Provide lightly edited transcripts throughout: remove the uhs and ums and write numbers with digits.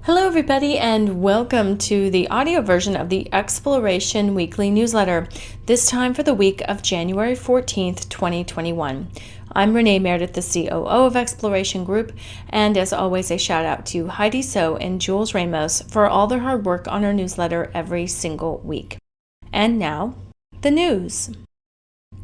Hello, everybody, and welcome to the audio version of the Exploration Weekly Newsletter, this time for the week of January 14th, 2021. I'm Renee Meredith, the COO of Exploration Group, and as always, a shout out to Heidi So and Jules Ramos for all their hard work on our newsletter every single week. And now, the news.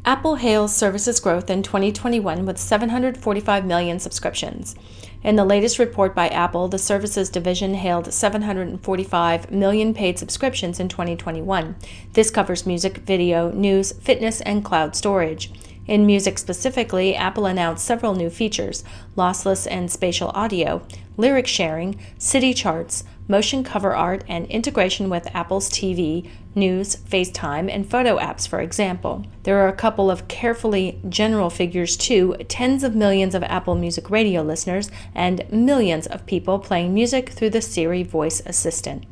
Apple hails services growth in 2021 with 745 million subscriptions. In the latest report by Apple, the services division hailed 745 million paid subscriptions in 2021. This covers music, video, news, fitness, and cloud storage. In music specifically, Apple announced several new features: lossless and spatial audio, lyric sharing, city charts, motion cover art, and integration with Apple's TV, news, FaceTime, and photo apps, for example. There are a couple of carefully general figures too: tens of millions of Apple Music radio listeners and millions of people playing music through the Siri voice assistant.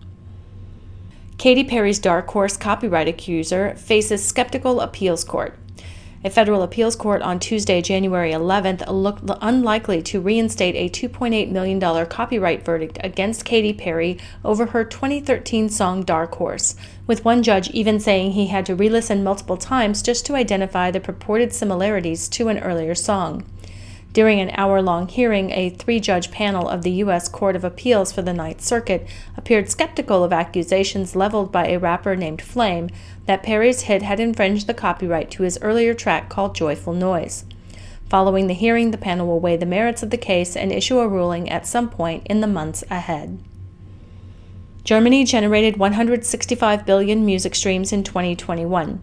Katy Perry's Dark Horse copyright accuser faces skeptical appeals court. A federal appeals court on Tuesday, January 11th, looked unlikely to reinstate a $2.8 million copyright verdict against Katy Perry over her 2013 song Dark Horse, with one judge even saying he had to re-listen multiple times just to identify the purported similarities to an earlier song. During an hour-long hearing, a three-judge panel of the U.S. Court of Appeals for the Ninth Circuit appeared skeptical of accusations leveled by a rapper named Flame that Perry's hit had infringed the copyright to his earlier track called Joyful Noise. Following the hearing, the panel will weigh the merits of the case and issue a ruling at some point in the months ahead. Germany generated 165 billion music streams in 2021,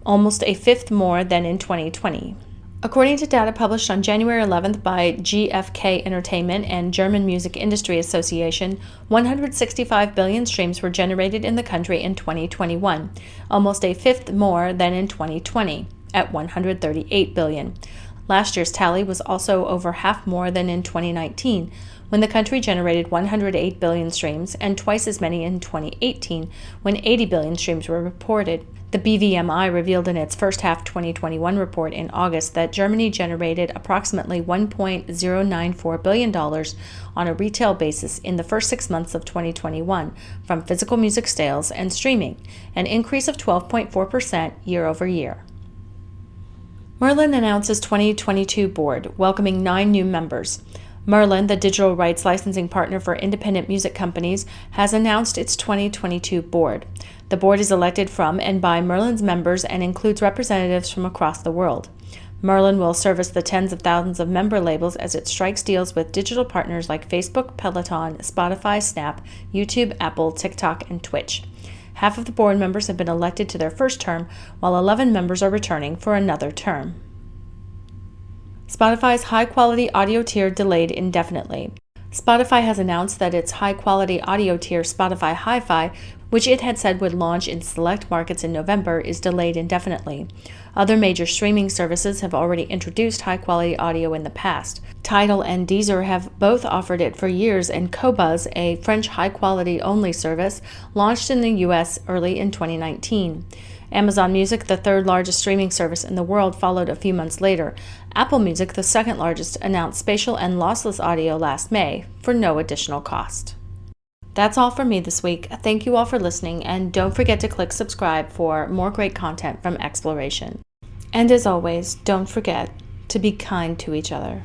almost a fifth more than in 2020. According to data published on January 11th by GfK Entertainment and German Music Industry Association, 165 billion streams were generated in the country in 2021, almost a fifth more than in 2020, at 138 billion. Last year's tally was also over half more than in 2019, when the country generated 108 billion streams, and twice as many in 2018, when 80 billion streams were reported. The BVMI revealed in its first half 2021 report in August that Germany generated approximately $1.094 billion on a retail basis in the first 6 months of 2021 from physical music sales and streaming, an increase of 12.4% year over year. Merlin announces 2022 board, welcoming 9 new members. Merlin, the digital rights licensing partner for independent music companies, has announced its 2022 board. The board is elected from and by Merlin's members and includes representatives from across the world. Merlin will service the tens of thousands of member labels as it strikes deals with digital partners like Facebook, Peloton, Spotify, Snap, YouTube, Apple, TikTok, and Twitch. Half of the board members have been elected to their first term, while 11 members are returning for another term. Spotify's high-quality audio tier delayed indefinitely. Spotify has announced that its high-quality audio tier, Spotify Hi-Fi, which it had said would launch in select markets in November, is delayed indefinitely. Other major streaming services have already introduced high-quality audio in the past. Tidal and Deezer have both offered it for years, and Qobuz, a French high-quality only service, launched in the U.S. early in 2019. Amazon Music, the third largest streaming service in the world, followed a few months later. Apple Music, the second largest, announced spatial and lossless audio last May for no additional cost. That's all for me this week. Thank you all for listening, and don't forget to click subscribe for more great content from Exploration. And as always, don't forget to be kind to each other.